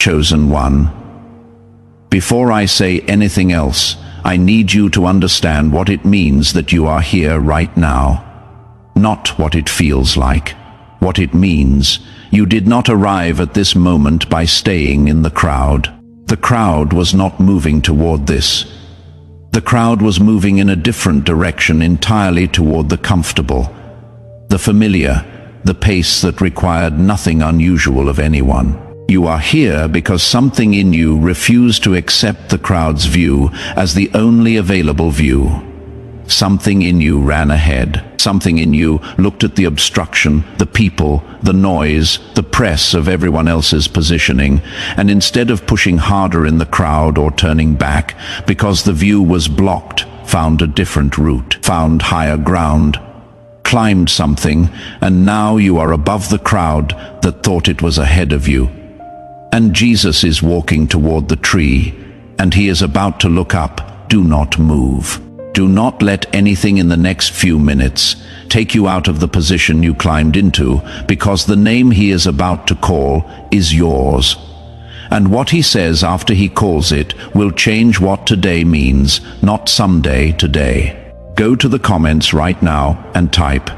chosen one. Before I say anything else, I need you to understand what it means that you are here right now. Not what it feels like. What it means. You did not arrive at this moment by staying in the crowd. The crowd was not moving toward this. The crowd was moving in a different direction entirely toward the comfortable, the familiar, the pace that required nothing unusual of anyone. You are here because something in you refused to accept the crowd's view as the only available view. Something in you ran ahead. Something in you looked at the obstruction, the people, the noise, the press of everyone else's positioning, and instead of pushing harder in the crowd or turning back, because the view was blocked, found a different route, found higher ground, climbed something, and now you are above the crowd that thought it was ahead of you. And Jesus is walking toward the tree, and he is about to look up. Do not move. Do not let anything in the next few minutes take you out of the position you climbed into, because the name he is about to call is yours. And what he says after he calls it will change what today means, not someday, today. Go to the comments right now and type,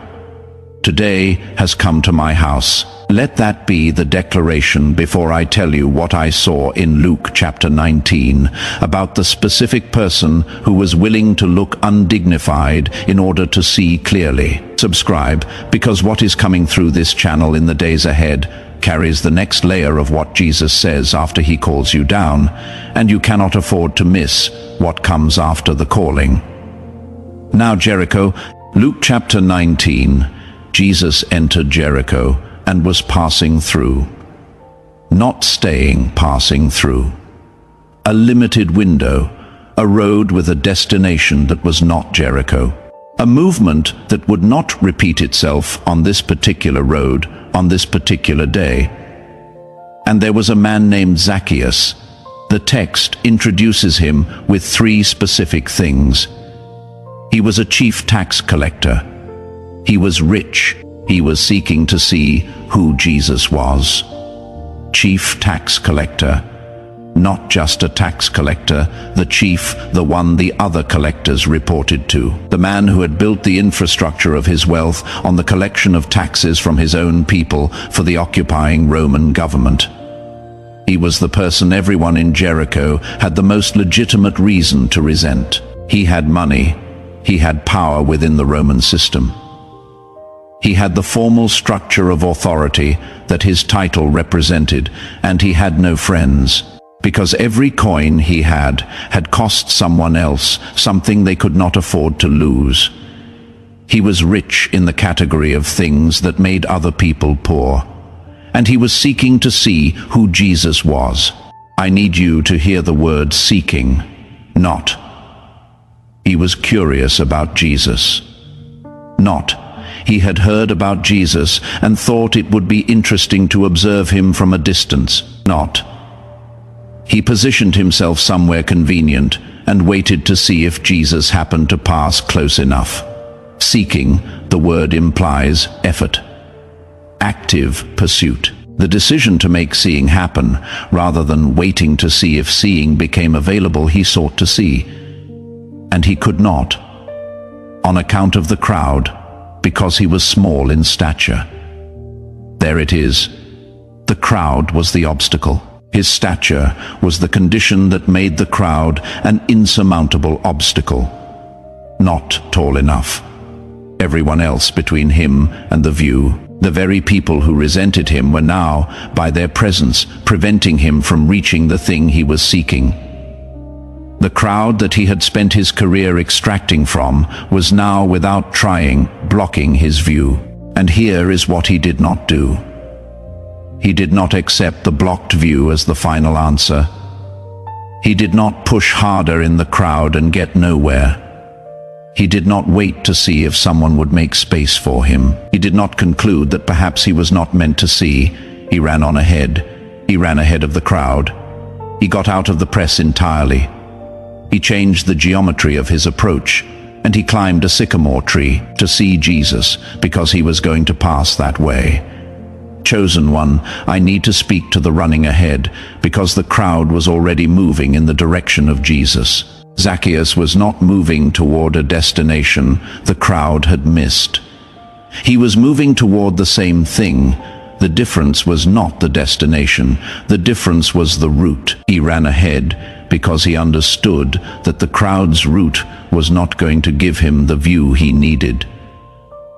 "Today has come to my house." Let that be the declaration before I tell you what I saw in Luke chapter 19 about the specific person who was willing to look undignified in order to see clearly. Subscribe, because what is coming through this channel in the days ahead carries the next layer of what Jesus says after he calls you down, and you cannot afford to miss what comes after the calling. Now Jericho, Luke chapter 19, Jesus entered Jericho and was passing through. Not staying, passing through. A limited window, a road with a destination that was not Jericho. A movement that would not repeat itself on this particular road, on this particular day. And there was a man named Zacchaeus. The text introduces him with three specific things. He was a chief tax collector. He was rich. He was seeking to see who Jesus was. Chief tax collector. Not just a tax collector, the chief, the one the other collectors reported to. The man who had built the infrastructure of his wealth on the collection of taxes from his own people for the occupying Roman government. He was the person everyone in Jericho had the most legitimate reason to resent. He had money. He had power within the Roman system. He had the formal structure of authority that his title represented, and he had no friends, because every coin he had cost someone else something they could not afford to lose. He was rich in the category of things that made other people poor, and he was seeking to see who Jesus was. I need you to hear the word seeking, not. He was curious about Jesus. Not. He had heard about Jesus and thought it would be interesting to observe him from a distance. Not. He positioned himself somewhere convenient and waited to see if Jesus happened to pass close enough. Seeking, the word implies effort. Active pursuit. The decision to make seeing happen, rather than waiting to see if seeing became available, he sought to see. And he could not, on account of the crowd, because he was small in stature. There it is. The crowd was the obstacle. His stature was the condition that made the crowd an insurmountable obstacle. Not tall enough. Everyone else between him and the view, the very people who resented him, were now, by their presence, preventing him from reaching the thing he was seeking. The crowd that he had spent his career extracting from was now, without trying, blocking his view. And here is what he did not do. He did not accept the blocked view as the final answer. He did not push harder in the crowd and get nowhere. He did not wait to see if someone would make space for him. He did not conclude that perhaps he was not meant to see. He ran on ahead. He ran ahead of the crowd. He got out of the press entirely. He changed the geometry of his approach, and he climbed a sycamore tree to see Jesus because he was going to pass that way. Chosen one, I need to speak to the running ahead, because the crowd was already moving in the direction of Jesus. Zacchaeus was not moving toward a destination the crowd had missed. He was moving toward the same thing. The difference was not the destination. The difference was the route. He ran ahead because he understood that the crowd's route was not going to give him the view he needed.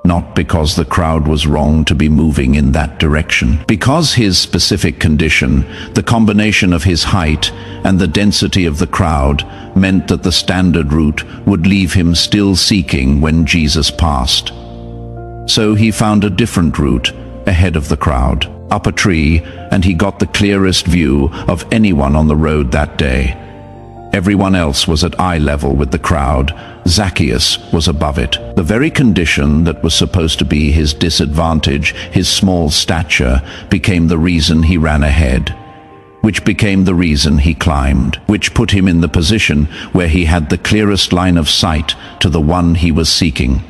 Not because the crowd was wrong to be moving in that direction. Because his specific condition, the combination of his height and the density of the crowd, meant that the standard route would leave him still seeking when Jesus passed. So he found a different route ahead of the crowd, up a tree, and he got the clearest view of anyone on the road that day. Everyone else was at eye level with the crowd. Zacchaeus was above it. The very condition that was supposed to be his disadvantage, his small stature, became the reason he ran ahead, which became the reason he climbed, which put him in the position where he had the clearest line of sight to the one he was seeking.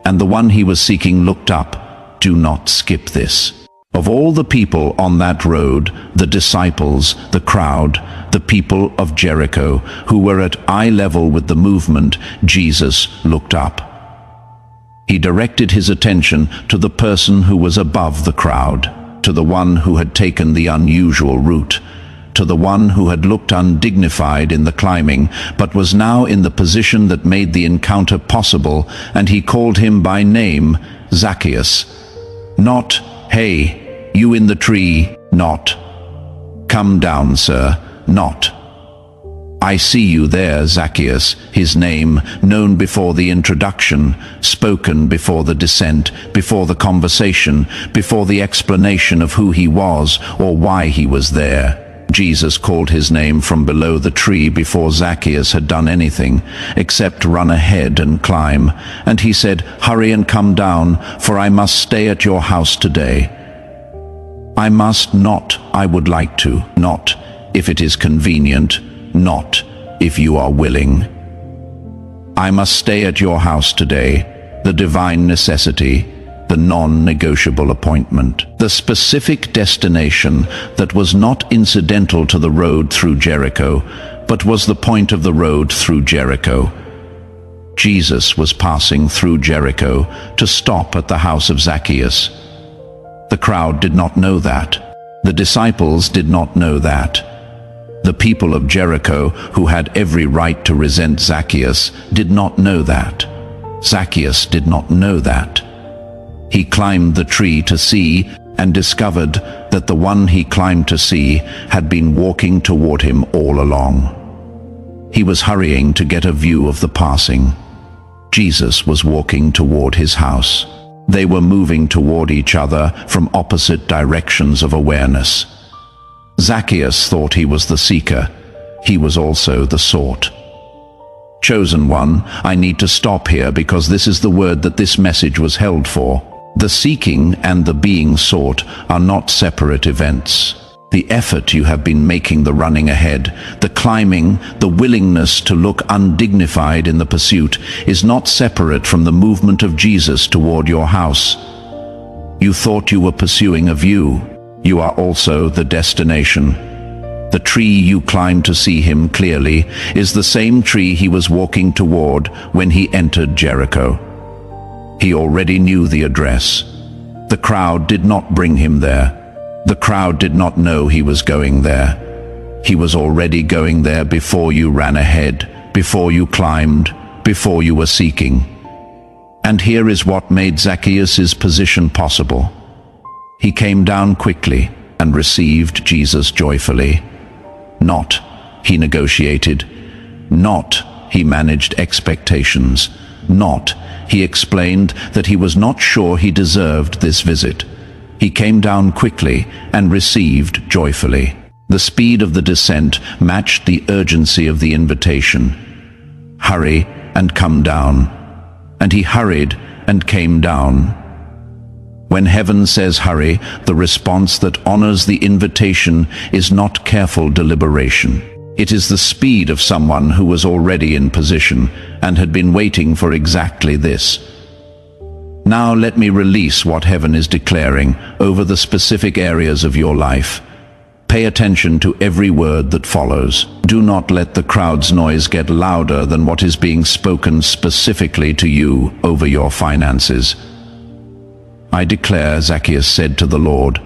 And the one he was seeking looked up. Do not skip this. Of all the people on that road, the disciples, the crowd, the people of Jericho, who were at eye level with the movement, Jesus looked up. He directed his attention to the person who was above the crowd, to the one who had taken the unusual route, to the one who had looked undignified in the climbing, but was now in the position that made the encounter possible, and he called him by name, Zacchaeus. Not, "Hey, you in the tree," not, "Come down, sir," not, "I see you there, Zacchaeus," his name, known before the introduction, spoken before the descent, before the conversation, before the explanation of who he was or why he was there. Jesus called his name from below the tree before Zacchaeus had done anything except run ahead and climb, and he said, "Hurry and come down, for I must stay at your house today." I must not, I would like to, not if it is convenient, not if you are willing. I must stay at your house today, the divine necessity, the non-negotiable appointment, the specific destination that was not incidental to the road through Jericho, but was the point of the road through Jericho. Jesus was passing through Jericho to stop at the house of Zacchaeus. The crowd did not know that. The disciples did not know that. The people of Jericho, who had every right to resent Zacchaeus, did not know that. Zacchaeus did not know that. He climbed the tree to see and discovered that the one he climbed to see had been walking toward him all along. He was hurrying to get a view of the passing. Jesus was walking toward his house. They were moving toward each other from opposite directions of awareness. Zacchaeus thought he was the seeker. He was also the sought. Chosen one, I need to stop here because this is the word that this message was held for. The seeking and the being sought are not separate events. The effort you have been making, the running ahead, the climbing, the willingness to look undignified in the pursuit is not separate from the movement of Jesus toward your house. You thought you were pursuing a view. You are also the destination. The tree you climbed to see him clearly is the same tree he was walking toward when he entered Jericho. He already knew the address. The crowd did not bring him there. The crowd did not know he was going there. He was already going there before you ran ahead, before you climbed, before you were seeking. And here is what made Zacchaeus' position possible. He came down quickly and received Jesus joyfully. Not, he negotiated. Not, he managed expectations. Not, he explained that he was not sure he deserved this visit. He came down quickly and received joyfully. The speed of the descent matched the urgency of the invitation. Hurry and come down. And he hurried and came down. When heaven says hurry, the response that honors the invitation is not careful deliberation. It is the speed of someone who was already in position and had been waiting for exactly this. Now let me release what heaven is declaring over the specific areas of your life. Pay attention to every word that follows. Do not let the crowd's noise get louder than what is being spoken specifically to you over your finances. I declare, Zacchaeus said to the Lord,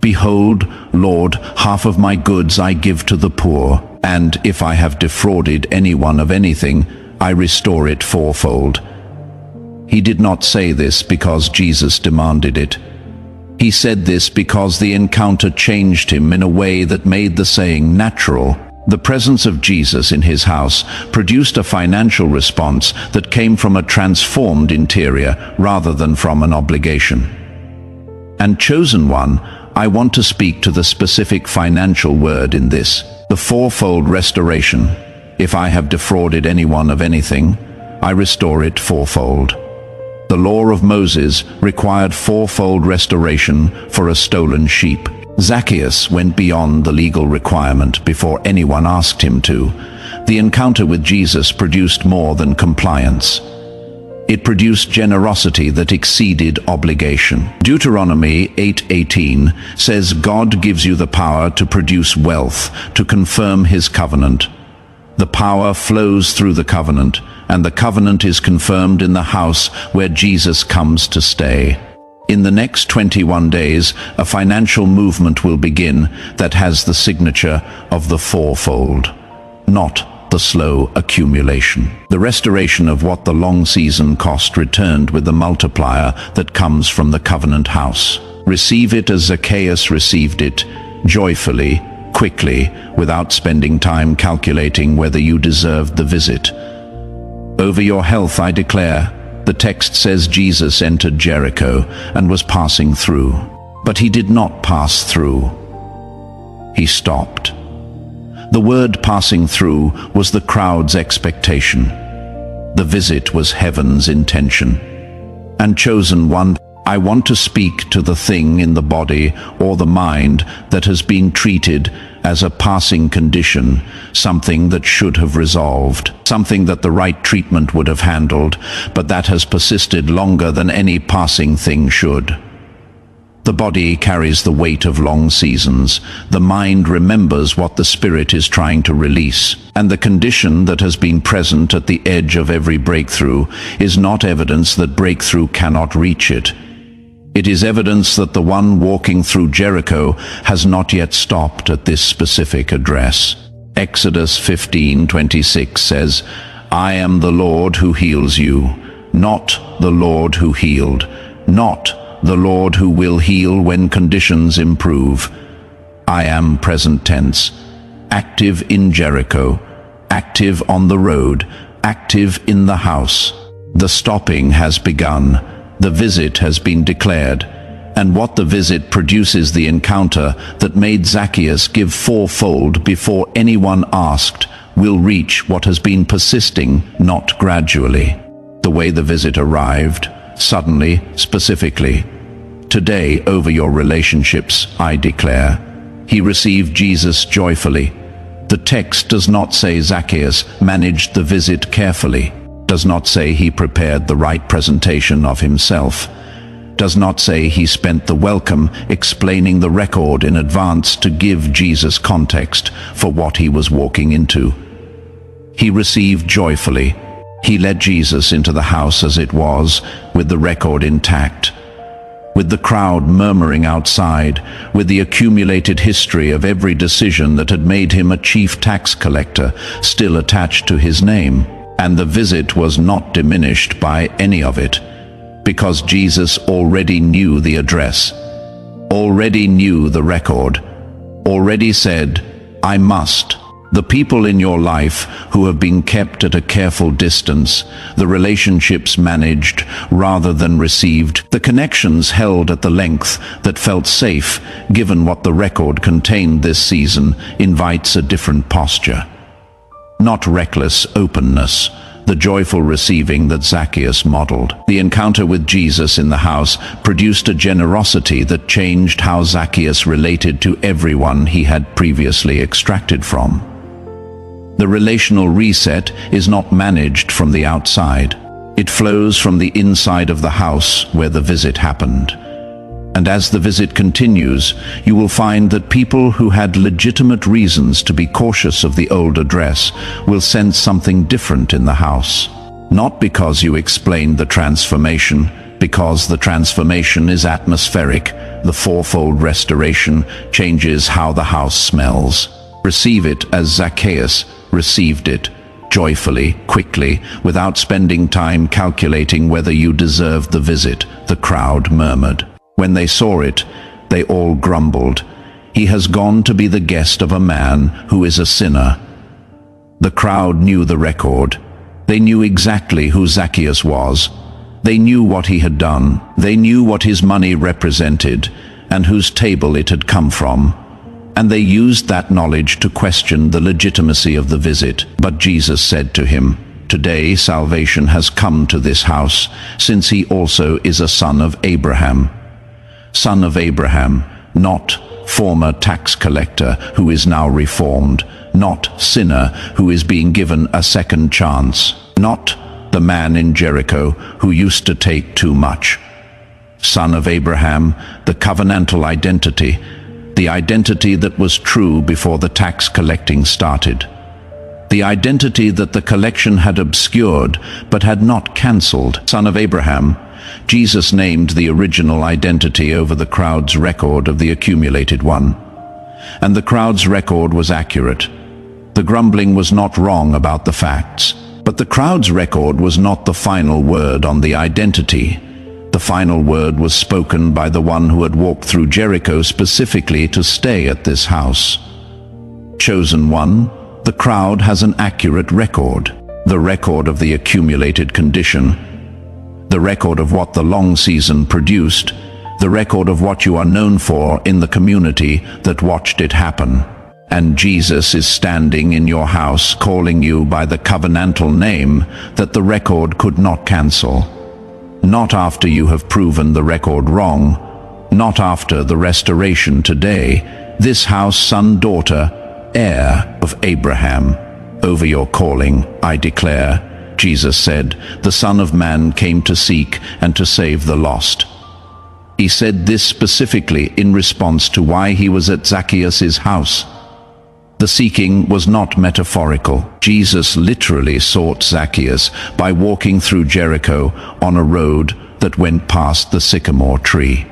"Behold, Lord, half of my goods I give to the poor, and if I have defrauded anyone of anything, I restore it fourfold." He did not say this because Jesus demanded it. He said this because the encounter changed him in a way that made the saying natural. The presence of Jesus in his house produced a financial response that came from a transformed interior rather than from an obligation. And chosen one, I want to speak to the specific financial word in this, the fourfold restoration. If I have defrauded anyone of anything, I restore it fourfold. The law of Moses required fourfold restoration for a stolen sheep. Zacchaeus went beyond the legal requirement before anyone asked him to. The encounter with Jesus produced more than compliance. It produced generosity that exceeded obligation. Deuteronomy 8:18 says God gives you the power to produce wealth, to confirm his covenant. The power flows through the covenant, and the covenant is confirmed in the house where Jesus comes to stay. In the next 21 days, a financial movement will begin that has the signature of the fourfold, not the slow accumulation. The restoration of what the long season cost returned with the multiplier that comes from the covenant house. Receive it as Zacchaeus received it, joyfully, quickly, without spending time calculating whether you deserved the visit. Over your health I declare, the text says Jesus entered Jericho and was passing through. But he did not pass through. He stopped. The word passing through was the crowd's expectation. The visit was heaven's intention. And chosen one, I want to speak to the thing in the body or the mind that has been treated as a passing condition, something that should have resolved, something that the right treatment would have handled, but that has persisted longer than any passing thing should. The body carries the weight of long seasons. The mind remembers what the spirit is trying to release. And the condition that has been present at the edge of every breakthrough is not evidence that breakthrough cannot reach it. It is evidence that the one walking through Jericho has not yet stopped at this specific address. Exodus 15:26 says, "I am the Lord who heals you, not the Lord who healed, not the Lord who will heal when conditions improve." I am present tense, active in Jericho, active on the road, active in the house. The stopping has begun. The visit has been declared, and what the visit produces, the encounter that made Zacchaeus give fourfold before anyone asked, will reach what has been persisting, not gradually. The way the visit arrived, suddenly, specifically. Today, over your relationships, I declare, he received Jesus joyfully. The text does not say Zacchaeus managed the visit carefully, does not say he prepared the right presentation of himself, does not say he spent the welcome explaining the record in advance to give Jesus context for what he was walking into. He received joyfully. He led Jesus into the house as it was, with the record intact, with the crowd murmuring outside, with the accumulated history of every decision that had made him a chief tax collector still attached to his name. And the visit was not diminished by any of it, because Jesus already knew the address, already knew the record, already said, "I must." The people in your life who have been kept at a careful distance, the relationships managed rather than received, the connections held at the length that felt safe, given what the record contained this season, invites a different posture. Not reckless openness, the joyful receiving that Zacchaeus modeled. The encounter with Jesus in the house produced a generosity that changed how Zacchaeus related to everyone he had previously extracted from. The relational reset is not managed from the outside. It flows from the inside of the house where the visit happened. And as the visit continues, you will find that people who had legitimate reasons to be cautious of the old address will sense something different in the house. Not because you explained the transformation, because the transformation is atmospheric. The fourfold restoration changes how the house smells. Receive it as Zacchaeus received it, joyfully, quickly, without spending time calculating whether you deserved the visit, the crowd murmured. When they saw it, they all grumbled. He has gone to be the guest of a man who is a sinner. The crowd knew the record. They knew exactly who Zacchaeus was. They knew what he had done. They knew what his money represented and whose table it had come from. And they used that knowledge to question the legitimacy of the visit. But Jesus said to him, "Today salvation has come to this house, since he also is a son of Abraham." Son of Abraham, not former tax collector who is now reformed, not sinner who is being given a second chance, not the man in Jericho who used to take too much. Son of Abraham, the covenantal identity, the identity that was true before the tax collecting started. The identity that the collection had obscured but had not cancelled. Son of Abraham, Jesus named the original identity over the crowd's record of the accumulated one. And the crowd's record was accurate. The grumbling was not wrong about the facts. But the crowd's record was not the final word on the identity. The final word was spoken by the one who had walked through Jericho specifically to stay at this house. Chosen one, the crowd has an accurate record. The record of the accumulated condition. The record of what the long season produced. The record of what you are known for in the community that watched it happen. And Jesus is standing in your house calling you by the covenantal name that the record could not cancel. Not after you have proven the record wrong, not after the restoration today. This house, son, daughter, heir of Abraham. Over your calling, I declare, Jesus said, the Son of Man came to seek and to save the lost. He said this specifically in response to why he was at Zacchaeus' house. The seeking was not metaphorical. Jesus literally sought Zacchaeus by walking through Jericho on a road that went past the sycamore tree.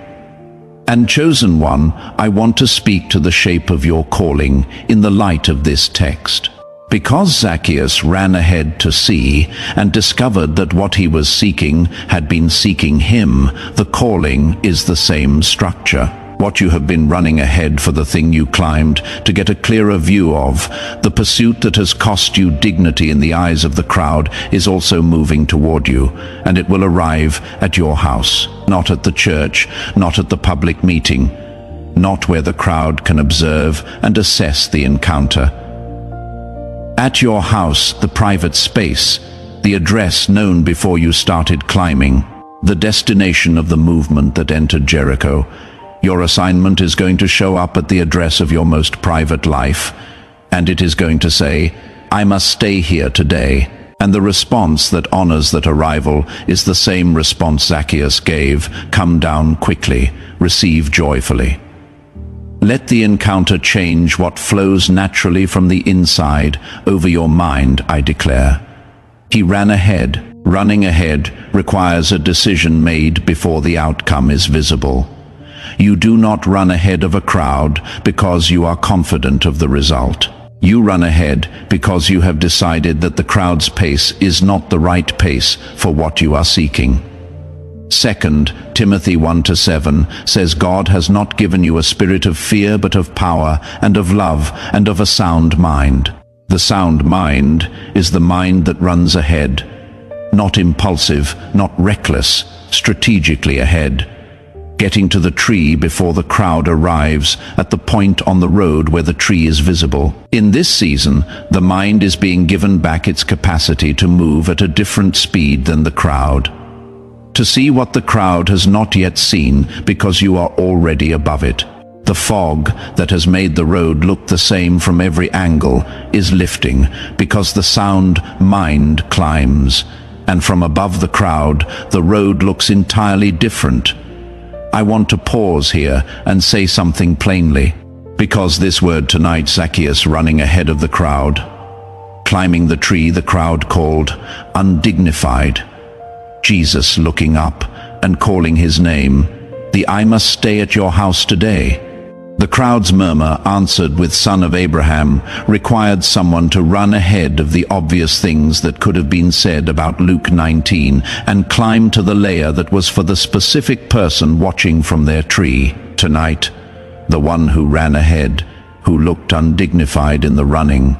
And chosen one, I want to speak to the shape of your calling in the light of this text. Because Zacchaeus ran ahead to see and discovered that what he was seeking had been seeking him, the calling is the same structure. What you have been running ahead for the thing you climbed to get a clearer view of, the pursuit that has cost you dignity in the eyes of the crowd is also moving toward you, and it will arrive at your house, not at the church, not at the public meeting, not where the crowd can observe and assess the encounter. At your house, the private space, the address known before you started climbing, the destination of the movement that entered Jericho. Your assignment is going to show up at the address of your most private life, and it is going to say, I must stay here today. And the response that honors that arrival is the same response Zacchaeus gave, come down quickly, receive joyfully. Let the encounter change what flows naturally from the inside over your mind, I declare. He ran ahead. Running ahead requires a decision made before the outcome is visible. You do not run ahead of a crowd because you are confident of the result. You run ahead because you have decided that the crowd's pace is not the right pace for what you are seeking. 2 Timothy 1-7 says God has not given you a spirit of fear but of power and of love and of a sound mind. The sound mind is the mind that runs ahead, not impulsive, not reckless, strategically ahead. Getting to the tree before the crowd arrives at the point on the road where the tree is visible. In this season, the mind is being given back its capacity to move at a different speed than the crowd. To see what the crowd has not yet seen because you are already above it. The fog that has made the road look the same from every angle is lifting because the sound mind climbs. and from above the crowd, the road looks entirely different. I want to pause here and say something plainly, because this word tonight, Zacchaeus running ahead of the crowd, climbing the tree the crowd called undignified, Jesus looking up and calling his name, the "I must stay at your house today." The crowd's murmur, answered with "Son of Abraham," required someone to run ahead of the obvious things that could have been said about Luke 19 and climb to the layer that was for the specific person watching from their tree. Tonight, the one who ran ahead, who looked undignified in the running,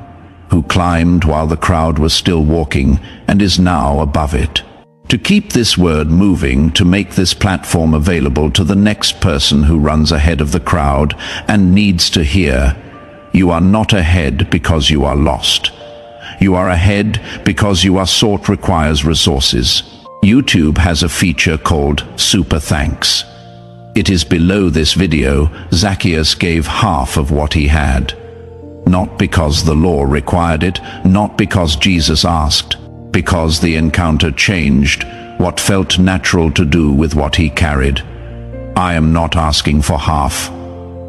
who climbed while the crowd was still walking and is now above it. To keep this word moving, to make this platform available to the next person who runs ahead of the crowd and needs to hear, you are not ahead because you are lost. You are ahead because you are sought requires resources. YouTube has a feature called Super Thanks. It is below this video. Zacchaeus gave half of what he had. Not because the law required it, not because Jesus asked, because the encounter changed what felt natural to do with what he carried. I am not asking for half.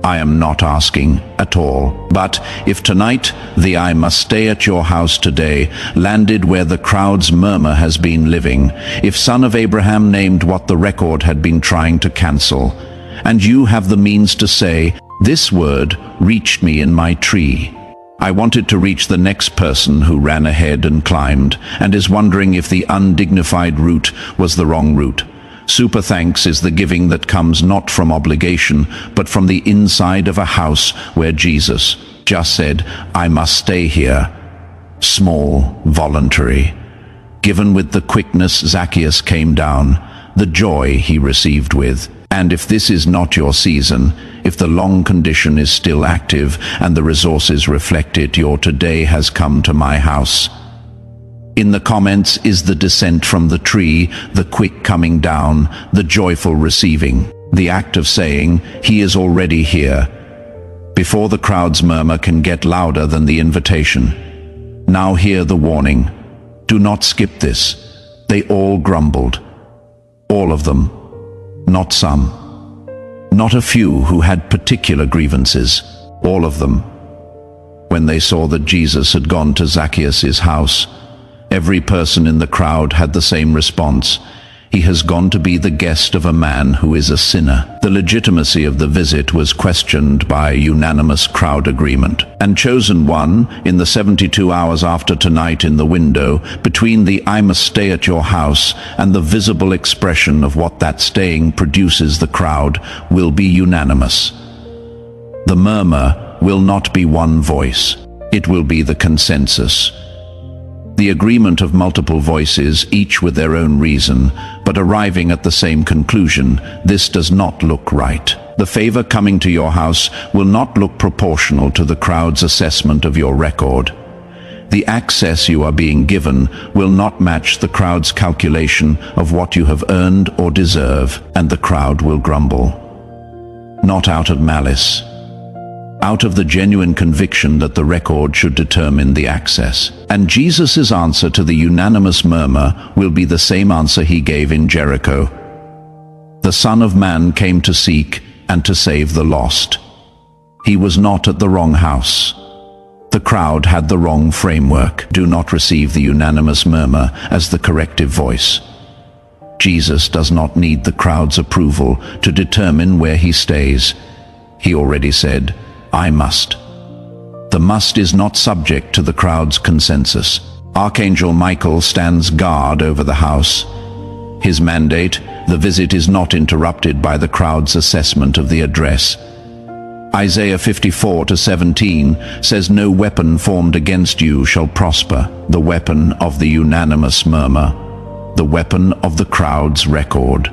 I am not asking at all. But if tonight the "I must stay at your house today" landed where the crowd's murmur has been living, if Son of Abraham named what the record had been trying to cancel, and you have the means to say, "This word reached me in my tree," I wanted to reach the next person who ran ahead and climbed and is wondering if the undignified route was the wrong route. Super thanks is the giving that comes not from obligation, but from the inside of a house where Jesus just said, "I must stay here." Small, voluntary. Given with the quickness Zacchaeus came down, the joy he received with. And if this is not your season, if the long condition is still active and the resources reflect it, your today has come to my house. In the comments is the descent from the tree, the quick coming down, the joyful receiving, the act of saying, "He is already here," before the crowd's murmur can get louder than the invitation. Now hear the warning. Do not skip this. They all grumbled. All of them. Not some. Not a few who had particular grievances. All of them. When they saw that Jesus had gone to Zacchaeus' house, every person in the crowd had the same response. He has gone to be the guest of a man who is a sinner. The legitimacy of the visit was questioned by unanimous crowd agreement. And chosen one, in the 72 hours after tonight in the window, between the "I must stay at your house" and the visible expression of what that staying produces, the crowd will be unanimous. The murmur will not be one voice. It will be the consensus. The agreement of multiple voices, each with their own reason, but arriving at the same conclusion: this does not look right. The favor coming to your house will not look proportional to the crowd's assessment of your record. The access you are being given will not match the crowd's calculation of what you have earned or deserve, and the crowd will grumble. Not out of malice. Out of the genuine conviction that the record should determine the access. And Jesus' answer to the unanimous murmur will be the same answer he gave in Jericho. The Son of Man came to seek and to save the lost. He was not at the wrong house. The crowd had the wrong framework. Do not receive the unanimous murmur as the corrective voice. Jesus does not need the crowd's approval to determine where he stays. He already said, "I must." The must is not subject to the crowd's consensus. Archangel Michael stands guard over the house. His mandate, the visit is not interrupted by the crowd's assessment of the address. Isaiah 54:17 says, "No weapon formed against you shall prosper." The weapon of the unanimous murmur. The weapon of the crowd's record.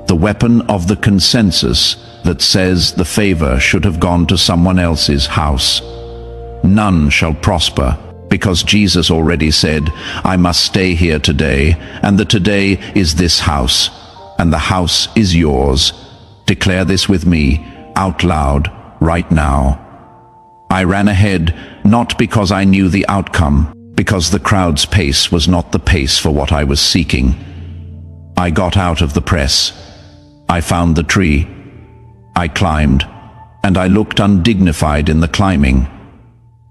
The weapon of the consensus that says the favor should have gone to someone else's house. None shall prosper, because Jesus already said, "I must stay here today," and the today is this house, and the house is yours. Declare this with me, out loud, right now. I ran ahead, not because I knew the outcome, because the crowd's pace was not the pace for what I was seeking. I got out of the press. I found the tree. I climbed, and I looked undignified in the climbing.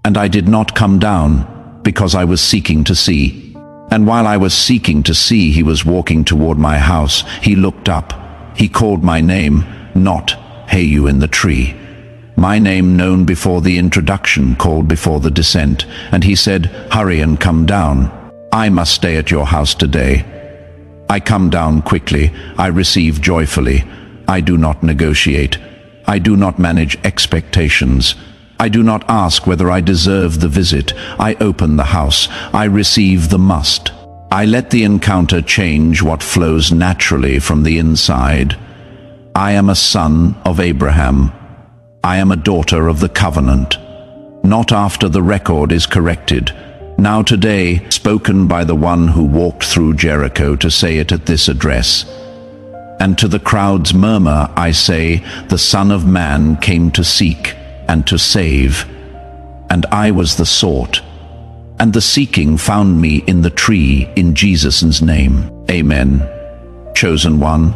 And I did not come down, because I was seeking to see. And while I was seeking to see, he was walking toward my house. He looked up. He called my name, not, "Hey, you in the tree." My name known before the introduction, called before the descent. And he said, "Hurry and come down. I must stay at your house today." I come down quickly. I receive joyfully. I do not negotiate. I do not manage expectations. I do not ask whether I deserve the visit. I open the house. I receive the must. I let the encounter change what flows naturally from the inside. I am a son of Abraham. I am a daughter of the covenant. Not after the record is corrected. Now today, spoken by the one who walked through Jericho to say it at this address. And to the crowd's murmur I say, the Son of Man came to seek and to save. And I was the sought. And the seeking found me in the tree, in Jesus' name. Amen. Chosen one,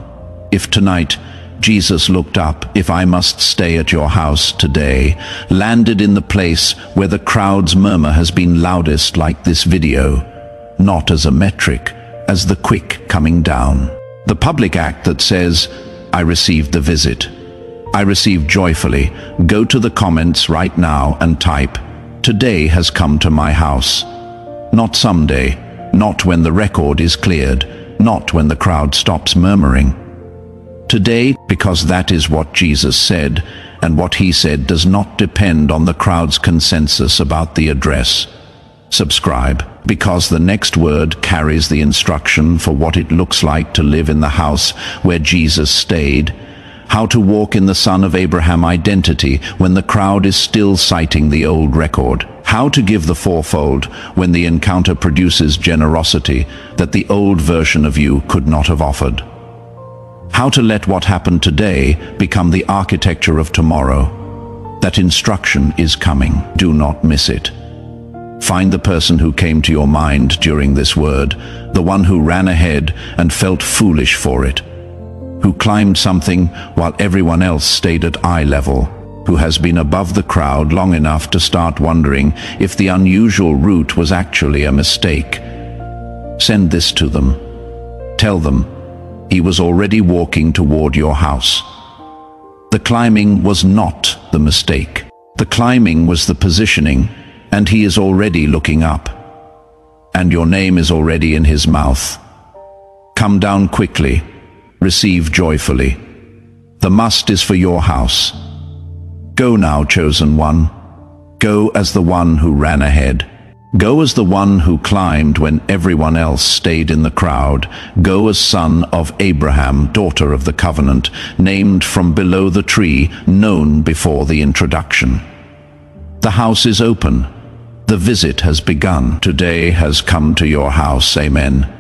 if tonight Jesus looked up, if I must stay at your house today, landed in the place where the crowd's murmur has been loudest, like this video, not as a metric, as the quick coming down. The public act that says, I received the visit. I received joyfully. Go to the comments right now and type, today has come to my house. Not someday, not when the record is cleared, not when the crowd stops murmuring. Today, because that is what Jesus said, and what he said does not depend on the crowd's consensus about the address. Subscribe, because the next word carries the instruction for what it looks like to live in the house where Jesus stayed, how to walk in the Son of Abraham identity when the crowd is still citing the old record, how to give the fourfold when the encounter produces generosity that the old version of you could not have offered. How to let what happened today become the architecture of tomorrow. That instruction is coming. Do not miss it. Find the person who came to your mind during this word, the one who ran ahead and felt foolish for it, who climbed something while everyone else stayed at eye level, who has been above the crowd long enough to start wondering if the unusual route was actually a mistake. Send this to them. Tell them, he was already walking toward your house. The climbing was not the mistake. The climbing was the positioning, and he is already looking up. And your name is already in his mouth. Come down quickly. Receive joyfully. The must is for your house. Go now, chosen one. Go as the one who ran ahead. Go as the one who climbed when everyone else stayed in the crowd. Go as son of Abraham, daughter of the covenant, named from below the tree, known before the introduction. The house is open. The visit has begun. Today has come to your house. Amen.